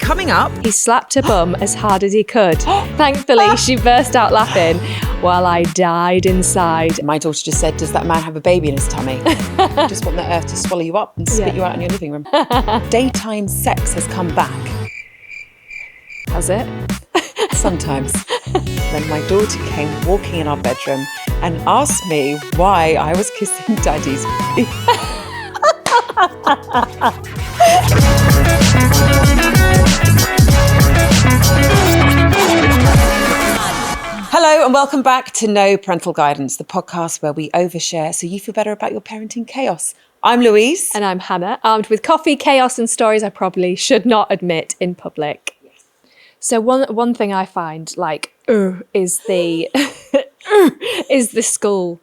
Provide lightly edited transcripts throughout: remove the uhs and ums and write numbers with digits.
coming up... He slapped her bum as hard as he could. Thankfully, she burst out laughing while I died inside. My daughter just said, does that man have a baby in his tummy? Just want the earth to swallow you up and spit you out in your living room. Daytime sex has come back. Has it? Sometimes. Then my daughter came walking in our bedroom and asked me why I was kissing Daddy's Hello and welcome back to No Parental Guidance, the podcast where we overshare so you feel better about your parenting chaos. I'm Louise. And I'm Hannah, armed with coffee, chaos and stories I probably should not admit in public. So one thing I find is the is the school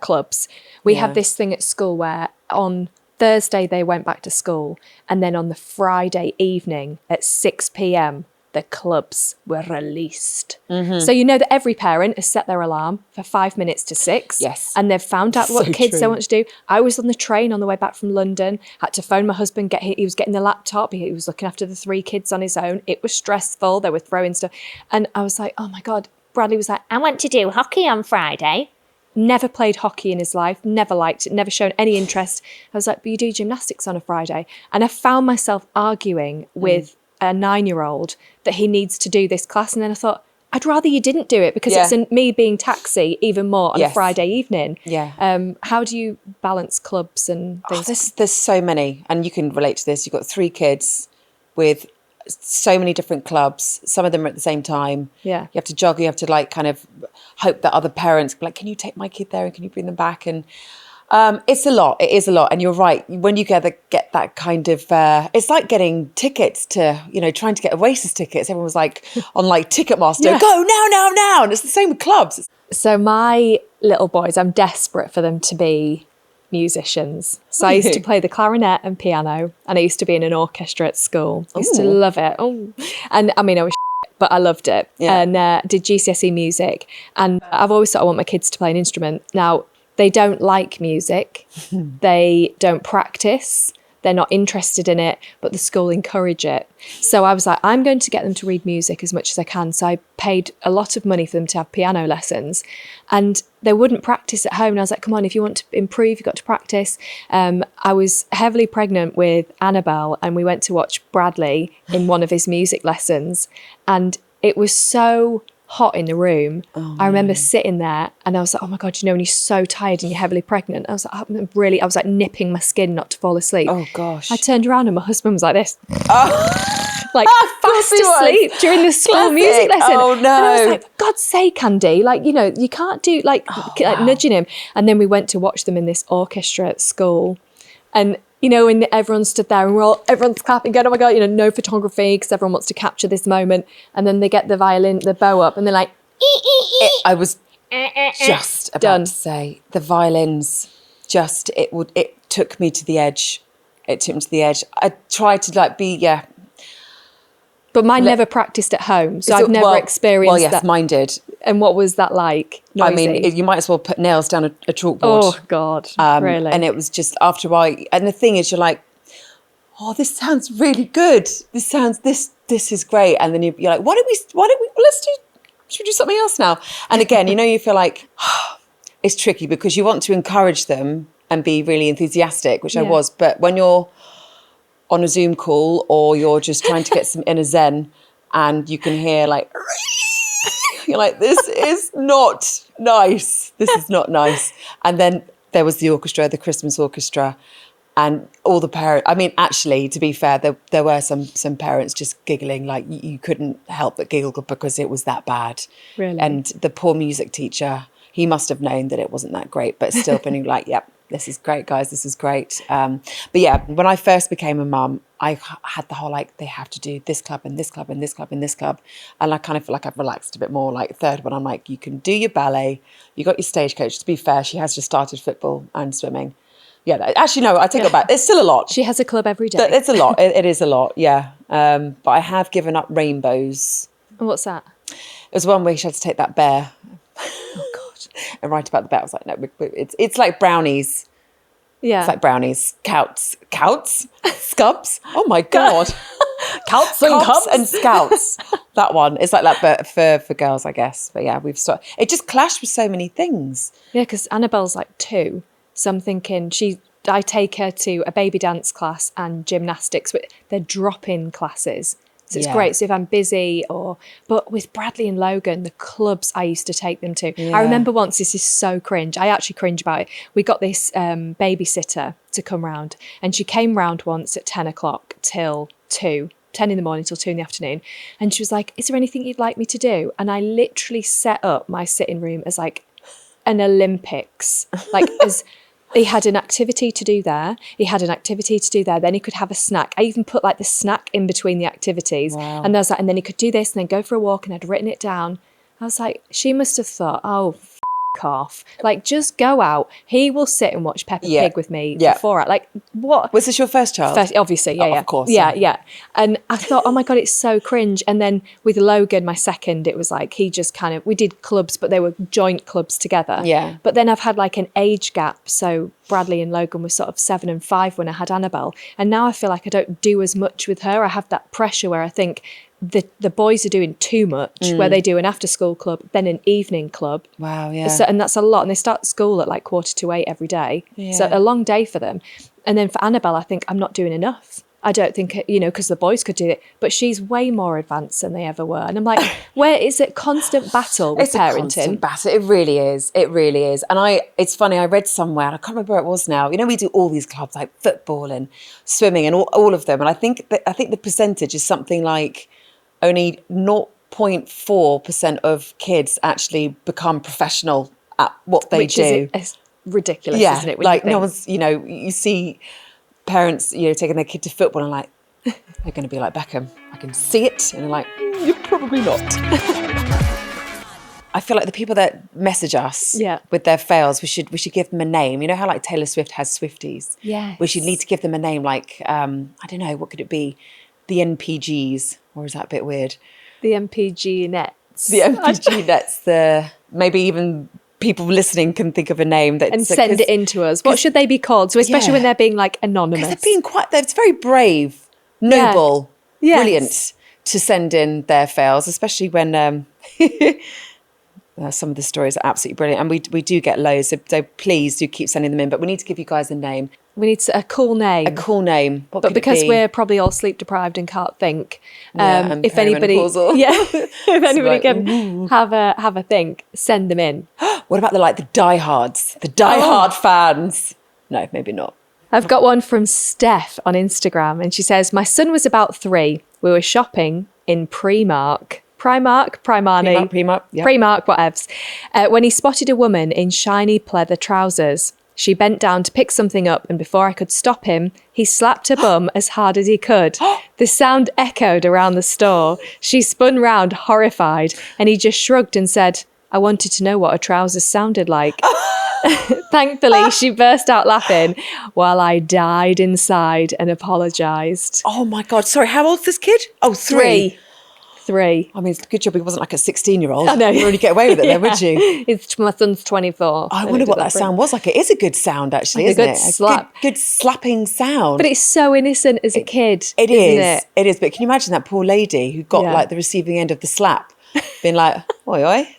clubs. We have this thing at school where on Thursday they went back to school, and then on the Friday evening at 6 p.m. the clubs were released. Mm-hmm. So you know that every parent has set their alarm for 5 minutes to 6. Yes. And they've found out what kids they want to do. I was on the train on the way back from London, had to phone my husband, he was getting the laptop, he was looking after the 3 kids on his own. It was stressful, they were throwing stuff. And I was like, oh my God, Bradley was like, I want to do hockey on Friday. Never played hockey in his life, never liked it, never shown any interest. I was like, but you do gymnastics on a Friday. And I found myself arguing with a 9-year-old that he needs to do this class. And then I thought, I'd rather you didn't do it because it's me being taxi even more on a Friday evening. Yeah. How do you balance clubs and things? There's so many, and you can relate to this. You've got 3 kids with so many different clubs. Some of them are at the same time. Yeah. You have to juggle. You have to kind of hope that other parents can you take my kid there and can you bring them back? And it's a lot. It is a lot. And you're right. When you get that kind of, it's like getting tickets to, trying to get Oasis tickets. Everyone was on Ticketmaster, go now. And it's the same with clubs. So my little boys, I'm desperate for them to be musicians. So I used to play the clarinet and piano, and I used to be in an orchestra at school. I used to love it. Oh. And I mean, I was but I loved it. Yeah. And did GCSE music. And I've always thought I want my kids to play an instrument. Now, they don't like music. They don't practice. They're not interested in it, but the school encourage it. So I was like, I'm going to get them to read music as much as I can. So I paid a lot of money for them to have piano lessons, and they wouldn't practice at home. And I was like, come on, if you want to improve, you've got to practice. I was heavily pregnant with Annabelle, and we went to watch Bradley in one of his music lessons. And it was so hot in the room. I remember sitting there and I was like, oh my God, when you're so tired and you're heavily pregnant. I was like nipping my skin not to fall asleep. Oh gosh. I turned around and my husband was like this. Fast asleep during the school music lesson. Oh no. And I was like, for God's sake, Andy, you can't do nudging him. And then we went to watch them in this orchestra at school. And when everyone stood there and everyone's clapping, going, oh my God, no photography because everyone wants to capture this moment. And then they get the violin, the bow up, and they're like, I was just about to say, the violins it took me to the edge. It took me to the edge. I tried to But mine never practiced at home, so I've never experienced that. Well, yes, mine did. And what was that like? Noisy? I mean, you might as well put nails down a chalkboard. Oh, God, really? And it was just after a while. And the thing is, you're like, oh, this sounds really good. This is great. And then you're like, should we do something else now? And again, you feel like, it's tricky because you want to encourage them and be really enthusiastic, which I was. But when you're on a Zoom call or you're just trying to get some inner zen and you can hear you're like, this is not nice. This is not nice. And then there was the orchestra, the Christmas orchestra, and all the parents. I mean, actually, to be fair, there were some parents just giggling, you couldn't help but giggle because it was that bad. Really? And the poor music teacher, he must have known that it wasn't that great, but still feeling yep. This is great, guys. This is great. But yeah, when I first became a mum, I had the whole they have to do this club and this club and this club and this club. And I kind of feel like I've relaxed a bit more. Third one, I'm like, you can do your ballet. You got your stage coach. To be fair, she has just started football and swimming. Yeah, actually, no, I take it back. It's still a lot. She has a club every day. It's a lot. It is a lot, yeah. But I have given up rainbows. What's that? It was one where she had to take that bear. Oh, God. And write about the bear. I was like, no, it's like brownies. Yeah. It's like brownies. Couts? Scubs? Oh, my God. Counts and Cops cups. and scouts. That one. It's like that, but for girls, I guess. But yeah, we've started. It just clashed with so many things. Yeah, because Annabelle's like 2. So I'm thinking I take her to a baby dance class and gymnastics. But they're drop-in classes. So it's great. So if I'm busy but with Bradley and Logan, the clubs I used to take them to. Yeah. I remember once, this is so cringe. I actually cringe about it. We got this babysitter to come round, and she came round once at 10 o'clock till 2. 10 in the morning till 2 in the afternoon. And she was like, is there anything you'd like me to do? And I literally set up my sitting room as like an Olympics. Like as he had an activity to do there. He had an activity to do there. Then he could have a snack. I even put like the snack in between the activities. Wow. And I was like, and then he could do this and then go for a walk, and I'd written it down. I was like, she must have thought, oh, off. Like, just go out. He will sit and watch Peppa Pig with me for 4 hours. Like, what? Was this your first child? First, obviously, yeah. Of course. Yeah. And I thought, oh my God, it's so cringe. And then with Logan, my second, it was like, he just kind of, we did clubs, but they were joint clubs together. Yeah. But then I've had like an age gap. So Bradley and Logan were sort of 7 and 5 when I had Annabelle. And now I feel like I don't do as much with her. I have that pressure where I think, the boys are doing too much, where they do an after school club, then an evening club. Wow, yeah. So, and that's a lot. And they start school at like 7:45 every day. Yeah. So a long day for them. And then for Annabelle, I think I'm not doing enough. I don't think, because the boys could do it, but she's way more advanced than they ever were. And I'm like, where is it? Constant battle with parenting. A constant battle. It really is. It really is. And it's funny, I read somewhere, and I can't remember where it was now. We do all these clubs like football and swimming and all of them. And I think the percentage is something like only 0.4% of kids actually become professional at what they do. It's ridiculous, isn't it? Like no one's, you see parents, taking their kid to football and like, they're going to be like Beckham. I can see it. And they're like, you're probably not. I feel like the people that message us with their fails, we should give them a name. You know how like Taylor Swift has Swifties? Yeah. We should need to give them a name like, I don't know, what could it be? The NPGs, or is that a bit weird? The MPG nets. The MPG nets, maybe even people listening can think of a name that and send it in to us. What should they be called? So especially when they're being like anonymous. Because it's very brave, noble, brilliant to send in their fails, especially when some of the stories are absolutely brilliant. And we do get loads, so please do keep sending them in. But we need to give you guys a name. We need a cool name. A cool name. But because we're probably all sleep deprived and can't think, if anybody, if anybody can have a think, send them in. What about the diehards, the diehard fans? No, maybe not. I've got one from Steph on Instagram, and she says, my son was about 3. We were shopping in Primark, whatevs. When he spotted a woman in shiny pleather trousers. She bent down to pick something up, and before I could stop him, he slapped her bum as hard as he could. The sound echoed around the store. She spun round, horrified, and he just shrugged and said, I wanted to know what her trousers sounded like. Thankfully, she burst out laughing while I died inside and apologised. Oh my God. Sorry, how old's this kid? Oh, 3. 3. I mean, it's a good job he wasn't like a 16-year-old. I know. You'd really get away with it then, would you? My son's 24. I wonder what that sound was like. It is a good sound, actually, like isn't a good it? slap. Good slapping sound. But it's so innocent as a kid. It isn't is. It is. But can you imagine that poor lady who got like the receiving end of the slap, being like, oi, oi.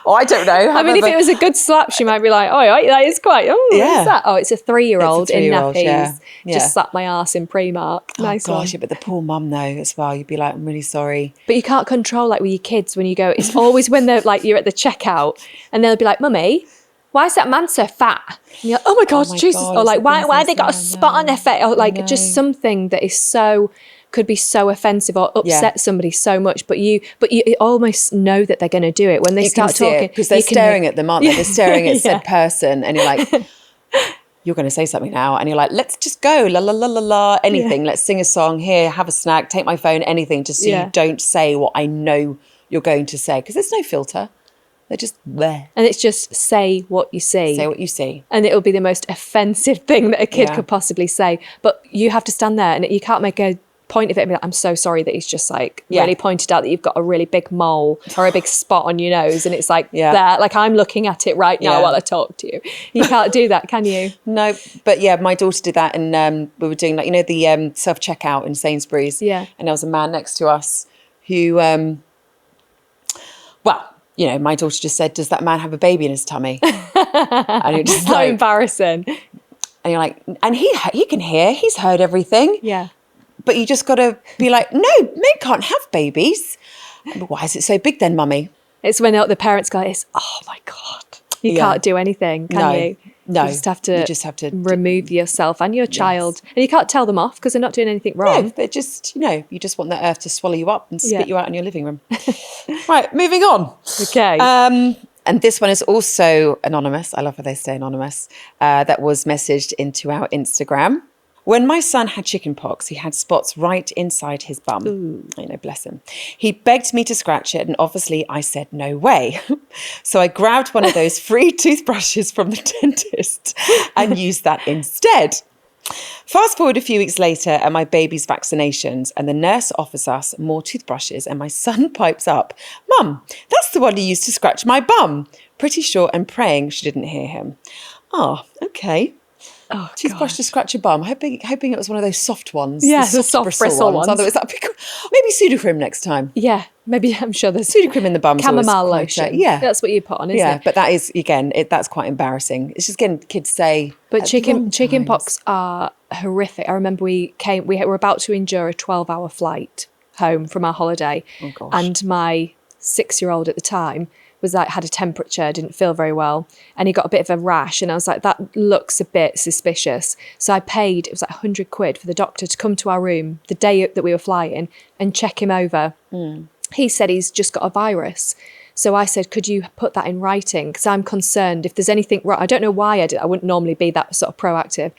Oh, I don't know. I mean, if it was a good slap, she might be like, oh, that is quite, what is that? Oh, it's a 3-year-old in nappies. Just slapped my arse in Primark. Nice one. Yeah, but the poor mum, though, as well, you'd be like, I'm really sorry. But you can't control, like, with your kids when you go, it's always when they're, like, you're at the checkout and they'll be like, Mummy, why is that man so fat? And you're like, oh my God, Jesus. Or like, why have they got a spot on their face? Or like, just something that is could be so offensive or upset somebody so much, but you almost know that they're going to do it when they start talking, because they're staring at them, aren't they? They're staring at said person, and you're like, you're going to say something now, and you're like, let's just go, la la la la la, anything. Let's sing a song here, have a snack, take my phone, anything, just so you don't say what I know you're going to say, because there's no filter. They're just there. And it's just say what you see. Say what you see. And it'll be the most offensive thing that a kid could possibly say. But you have to stand there and you can't make a point of it and be like, I'm so sorry that he's just like really pointed out that you've got a really big mole or a big spot on your nose, and it's like there, like I'm looking at it right now while I talk to you. You can't do that, can you? No, but yeah, my daughter did that, and we were doing like, you know, the self-checkout in Sainsbury's, and there was a man next to us who well, you know, my daughter just said, does that man have a baby in his tummy? And you're just How like, embarrassing. and you're like, and he can hear, he's heard everything. Yeah. But you just got to be like, no, men can't have babies. But why is it so big then, mummy? It's when the parents go, oh my God, you can't do anything, can you? No. You just have to remove yourself and your child. And you can't tell them off because they're not doing anything wrong. No, they're just, you know, you just want the earth to swallow you up and spit you out in your living room. Right, moving on. Okay. And this one is also anonymous. I love how they stay anonymous. That was messaged into our Instagram. When my son had chicken-pox, he had spots right inside his bum. Ooh. I know, bless him. He begged me to scratch it, and obviously I said no way. So I grabbed one of those free toothbrushes from the dentist and used that instead. Fast forward a few weeks later at my baby's vaccinations, and the nurse offers us more toothbrushes, and my son pipes up, "Mum, that's the one you used to scratch my bum." Pretty sure and praying she didn't hear him. Oh, okay. Oh, toothbrush to scratch your bum. Hoping it was one of those soft ones. Yeah, the soft bristle ones. Otherwise, that'd be cool. Maybe Sudocrem next time. Yeah, maybe. I'm sure there's Sudocrem in the bum. Chamomile lotion. Yeah, that's what you put on, isn't it? Yeah, but that is again, that's quite embarrassing. It's just getting kids say. But chicken-pox are horrific. I remember we were about to endure a 12-hour flight home from our holiday, and my 6-year-old at the time was like, had a temperature, didn't feel very well, and he got a bit of a rash, and I was like, that looks a bit suspicious. So I paid, it was like 100 quid for the doctor to come to our room the day that we were flying and check him over. He said he's just got a virus. So I said, could you put that in writing? Because I'm concerned if there's anything wrong. I don't know why I did. I wouldn't normally be that sort of proactive.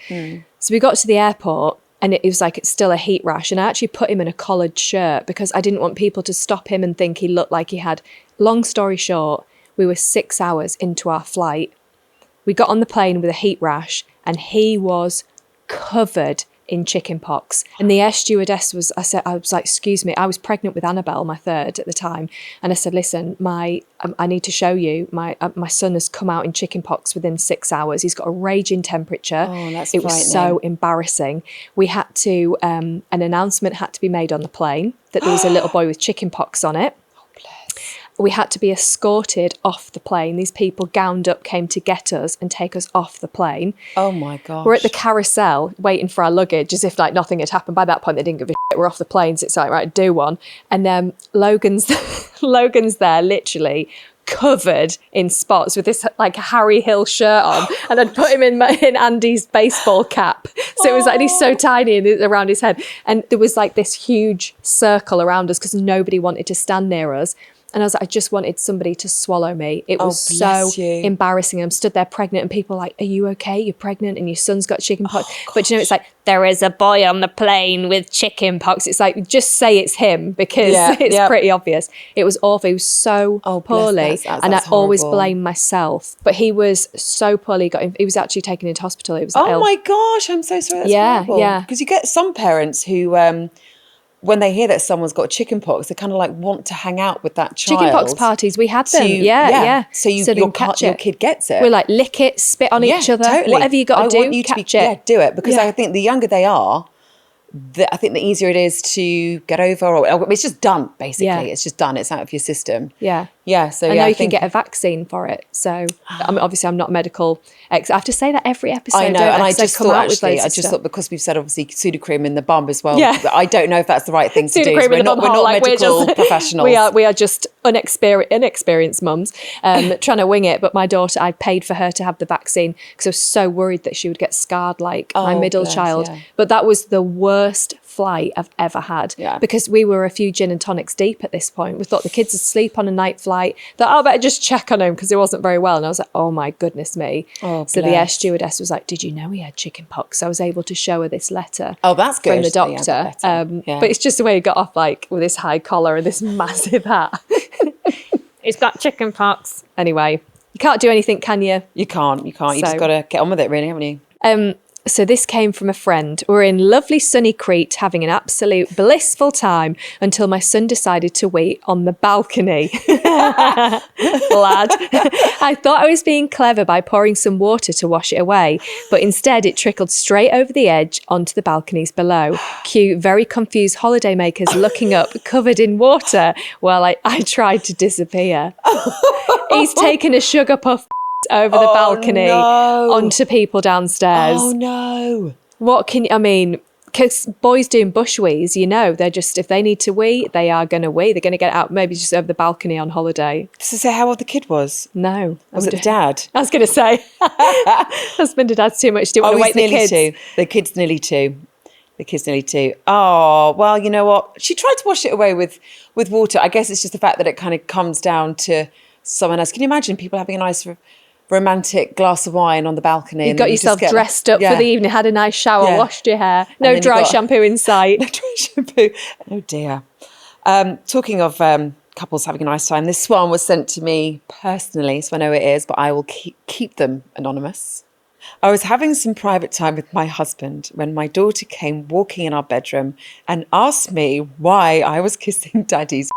So we got to the airport, and it was like, it's still a heat rash. And I actually put him in a collared shirt because I didn't want people to stop him and think he looked like he had. Long story short, we were 6 hours into our flight. We got on the plane with a heat rash, and he was covered in chicken-pox. And the air stewardess was like, excuse me, I was pregnant with Annabelle, my third at the time. And I said, listen, I need to show you, my son has come out in chicken-pox within 6 hours. He's got a raging temperature. Oh, that's It was so embarrassing. We had to, an announcement had to be made on the plane that there was a little boy with chicken-pox on it. We had to be escorted off the plane. These people gowned up came to get us and take us off the plane. Oh my gosh. We're at the carousel waiting for our luggage as if like nothing had happened. By that point, they didn't give a shit. We're off the plane. So it's like, right, do one. And then Logan's there literally covered in spots with this like Harry Hill shirt on, and I'd put him in Andy's baseball cap. So it was like, he's so tiny and around his head. And there was like this huge circle around us because nobody wanted to stand near us. And I was like, I just wanted somebody to swallow me. It was so embarrassing. I'm stood there pregnant, and people are like, are you okay? You're pregnant and your son's got chicken-pox. But you know, it's like, there is a boy on the plane with chicken-pox. It's like, just say it's him because it's pretty obvious. It was awful. He was so poorly. And I always blame myself. But he was so poorly. He was actually taken into hospital. He was ill. My gosh, I'm so sorry. That's horrible. Yeah. Because you get some parents who... when they hear that someone's got chickenpox, they kind of like want to hang out with that child. Chickenpox parties, we had them. Yeah. So your kid gets it. We're like, lick it, spit on each other, totally. Whatever you got to do, want you catch to it. Yeah, do it. Because I think the younger they are, I think the easier it is to get over, or it's just done, basically. Yeah. It's just done. It's out of your system. Yeah. So I know you can get a vaccine for it. So I mean, obviously I'm not medical expert. I have to say that every episode. I know, and I just thought because we've said obviously Sudocrem in the bum as well. Yeah. I don't know if that's the right thing to do. We're not medical professionals. We are just inexperienced mums trying to wing it. But my daughter, I paid for her to have the vaccine because I was so worried that she would get scarred like my middle child. Yeah. But that was the worst flight I've ever had because we were a few gin and tonics deep at this point. We thought the kids would sleep on a night flight. That I better just check on him because he wasn't very well. And I was like, oh my goodness me. So the air stewardess was like, did you know he had chicken-pox? So I was able to show her this letter. Oh, that's good. From the doctor. But it's just the way he got off like with this high collar and this massive hat. He's got chicken-pox. Anyway, you can't do anything, can you? You can't. You just got to get on with it, really, haven't you? So this came from a friend. We're in lovely sunny Crete having an absolute blissful time until my son decided to wait on the balcony. Lad. I thought I was being clever by pouring some water to wash it away, but instead it trickled straight over the edge onto the balconies below. Cue very confused holidaymakers looking up covered in water while I tried to disappear. He's taken a sugar puff over the balcony onto people downstairs. Oh no. Because boys doing bush wees, they're just, if they need to wee, they are going to wee. They're going to get out maybe just over the balcony on holiday. Does it say how old the kid was? No. Was it the dad? I was going to say. Husband and dad's too much. Didn't want to wake the kids. The kid's nearly two. Oh, well, you know what? She tried to wash it away with water. I guess it's just the fact that it kind of comes down to someone else. Can you imagine people having a nice romantic glass of wine on the balcony? You got yourself dressed up for the evening, had a nice shower, washed your hair. No dry shampoo in sight. No dry shampoo. Oh dear. Talking of couples having a nice time, this one was sent to me personally, so I know it is, but I will keep them anonymous. I was having some private time with my husband when my daughter came walking in our bedroom and asked me why I was kissing Daddy's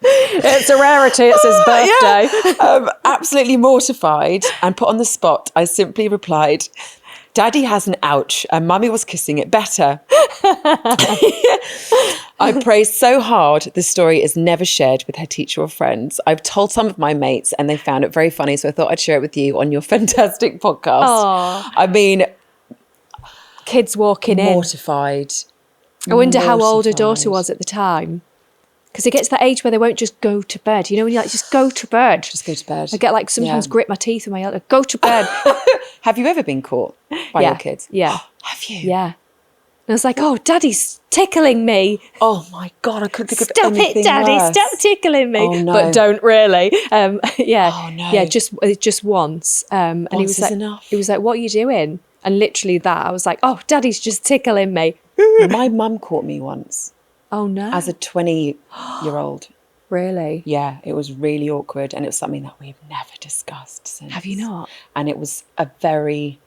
It's a rarity. It's his birthday. Yeah. Absolutely mortified and put on the spot, I simply replied, Daddy has an ouch and Mummy was kissing it better. I praised so hard this story is never shared with her teacher or friends. I've told some of my mates and they found it very funny, so I thought I'd share it with you on your fantastic podcast. Aww. I mean, kids walking mortified. I wonder how old her daughter was at the time. Because it gets to that age where they won't just go to bed. When you're like, just go to bed. Just go to bed. I get sometimes grit my teeth and my elder, go to bed. Have you ever been caught by your kids? Yeah. Have you? Yeah. And I was like, oh, Daddy's tickling me. Oh my God, I couldn't think of Stop anything it, Daddy, worse. stop tickling me. Oh, no. But don't really. Yeah. Oh no. Yeah, just once. And he was like, enough. He was like, what are you doing? And literally that, I was like, oh, Daddy's just tickling me. My mum caught me once. Oh no. As a 20-year-old. Really? Yeah, it was really awkward and it was something that we've never discussed since. Have you not? And it was a very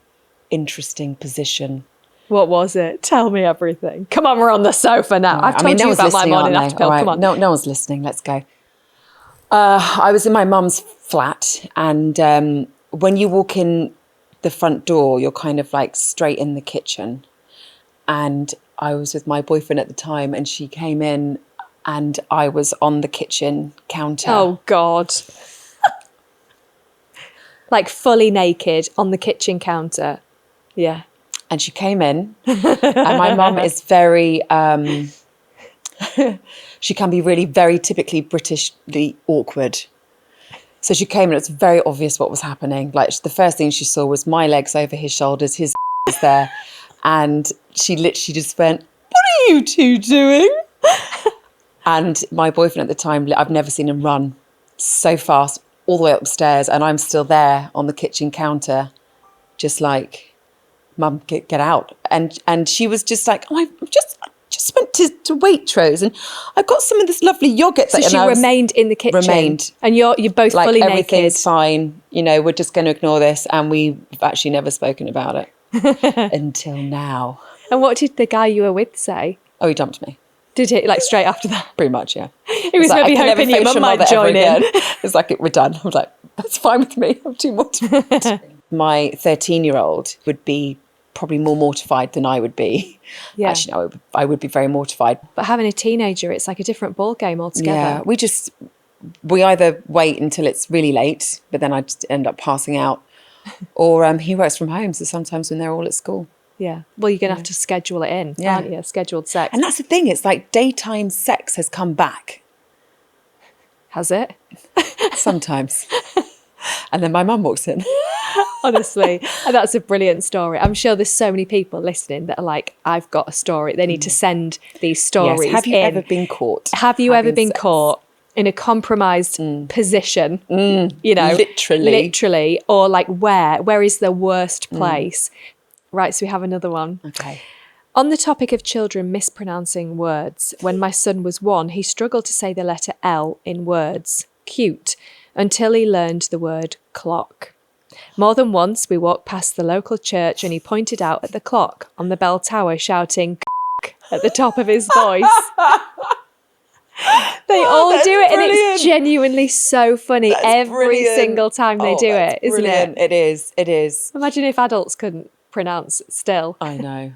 interesting position. What was it? Tell me everything. Come on, we're on the sofa now. I've told you about my morning after pill. Come on. No one's listening. Let's go. I was in my mum's flat and when you walk in the front door, you're kind of like straight in the kitchen. And I was with my boyfriend at the time and she came in and I was on the kitchen counter. Oh, God. Like fully naked on the kitchen counter. Yeah. And she came in and my mum is very, she can be really very typically Britishly awkward. So she came and it's very obvious what was happening. Like the first thing she saw was my legs over his shoulders, his was there. And she literally just went, what are you two doing? And my boyfriend at the time, I've never seen him run so fast all the way upstairs. And I'm still there on the kitchen counter, just like, Mum, get out. And she was just like, oh, I just went to Waitrose and I got some of this lovely yogurt. So she remained in the kitchen? Remained. And you're both like, fully naked? Everything's fine. We're just going to ignore this. And we've actually never spoken about it until now. And what did the guy you were with say? Oh, he dumped me. Did he? Like straight after that? Pretty much, yeah. He was maybe hoping your mum might join in. It's like, we're done. I was like, that's fine with me. I'm too mortified. My 13-year-old would be probably more mortified than I would be. Yeah. Actually, no, I would be very mortified. But having a teenager, it's like a different ball game altogether. Yeah, we either wait until it's really late, but then I just end up passing out, or he works from home, so sometimes when they're all at school. Yeah. Well, you're going to have to schedule it in, aren't you? Scheduled sex. And that's the thing. It's like daytime sex has come back. Has it? Sometimes. And then my mum walks in. Honestly, and that's a brilliant story. I'm sure there's so many people listening that are like, I've got a story. They need to send these stories. Yes. Have you ever been caught? Have you ever been caught in a compromised position? Literally. Or like where is the worst place? Right, so we have another one. Okay. On the topic of children mispronouncing words, when my son was 1, he struggled to say the letter L in words. Cute. until he learned the word clock. More than once, we walked past the local church and he pointed out at the clock on the bell tower, shouting at the top of his voice. They all do it, brilliant. and it's genuinely so funny every single time they do it, isn't it? It is. It is. Imagine if adults couldn't pronounce it still. I know.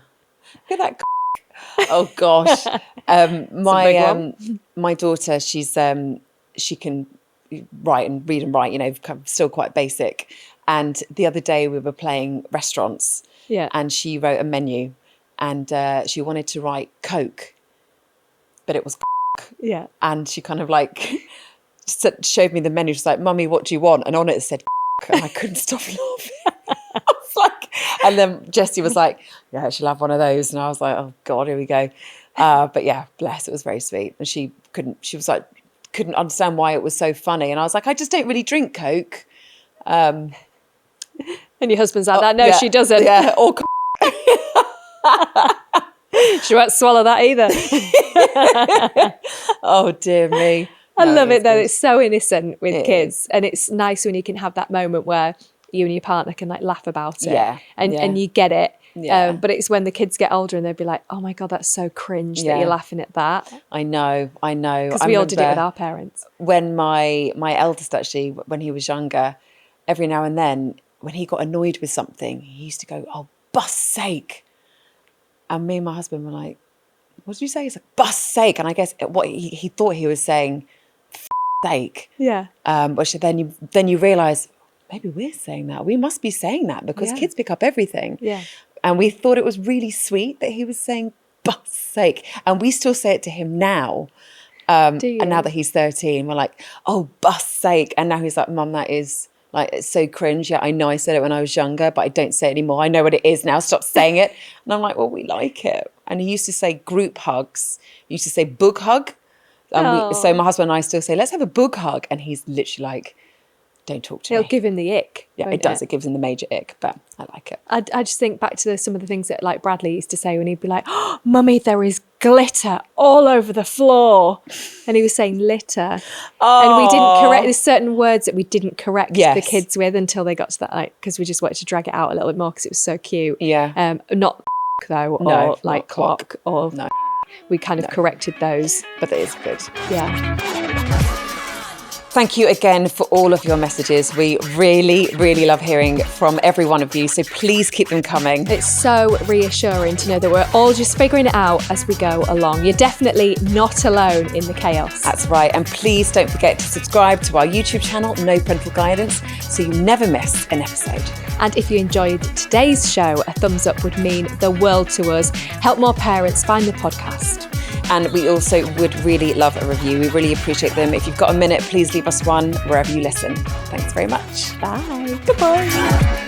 Look at that. Oh gosh. My daughter, she can write and read and write, kind of still quite basic. And the other day we were playing restaurants, and she wrote a menu, and she wanted to write Coke, but it was yeah. And she kind of showed me the menu. She's like, "Mummy, what do you want?" And on it said and I couldn't stop laughing. I was like, and then Jessie was like, "Yeah, she'll have one of those." And I was like, "Oh God, here we go." But yeah, bless, it was very sweet. And she couldn't understand why it was so funny. And I was like, "I just don't really drink Coke." And your husband's like that. No, she doesn't. Yeah, or she won't swallow that either. Oh dear me. I love it though. Good. It's so innocent with kids, and it's nice when you can have that moment where you and your partner can laugh about it, and you get it. Yeah. But it's when the kids get older and they'll be like, "Oh my God, that's so cringe that you're laughing at that." I know. Because we all did it with our parents. When my eldest, actually, when he was younger, every now and then, when he got annoyed with something, he used to go, "Oh, bus sake." And me and my husband were like, "What did you say?" He's like, "Bus sake." And I guess what he thought he was saying, sake. Yeah. Which then you realise, maybe we're saying that. We must be saying that because kids pick up everything. Yeah. And we thought it was really sweet that he was saying bus sake. And we still say it to him now. And now that he's 13, we're like, "Oh, bus sake." And now he's like, "Mum, that is it's so cringe. Yeah, I know I said it when I was younger, but I don't say it anymore. I know what it is now. Stop saying it." And I'm like, "Well, we like it." And he used to say group hugs. He used to say book hug. So my husband and I still say, "Let's have a book hug." And he's literally like, "Don't talk to me." It'll give him the ick. Yeah, it does. It gives him the major ick, but I like it. I just think back to some of the things that Bradley used to say when he'd be like, "Oh, Mummy, there is glitter all over the floor." And he was saying litter. Oh. And we didn't correct, there's certain words that we didn't correct the kids with until they got to that, because we just wanted to drag it out a little bit more because it was so cute. Yeah. Not though, or clock, or no. We kind of corrected those. But it is good. Yeah. Thank you again for all of your messages. We really, really love hearing from every one of you. So please keep them coming. It's so reassuring to know that we're all just figuring it out as we go along. You're definitely not alone in the chaos. That's right. And please don't forget to subscribe to our YouTube channel, No Parental Guidance, so you never miss an episode. And if you enjoyed today's show, a thumbs up would mean the world to us. Help more parents find the podcast. And we also would really love a review. We really appreciate them. If you've got a minute, please leave us one wherever you listen. Thanks very much. Bye. Goodbye.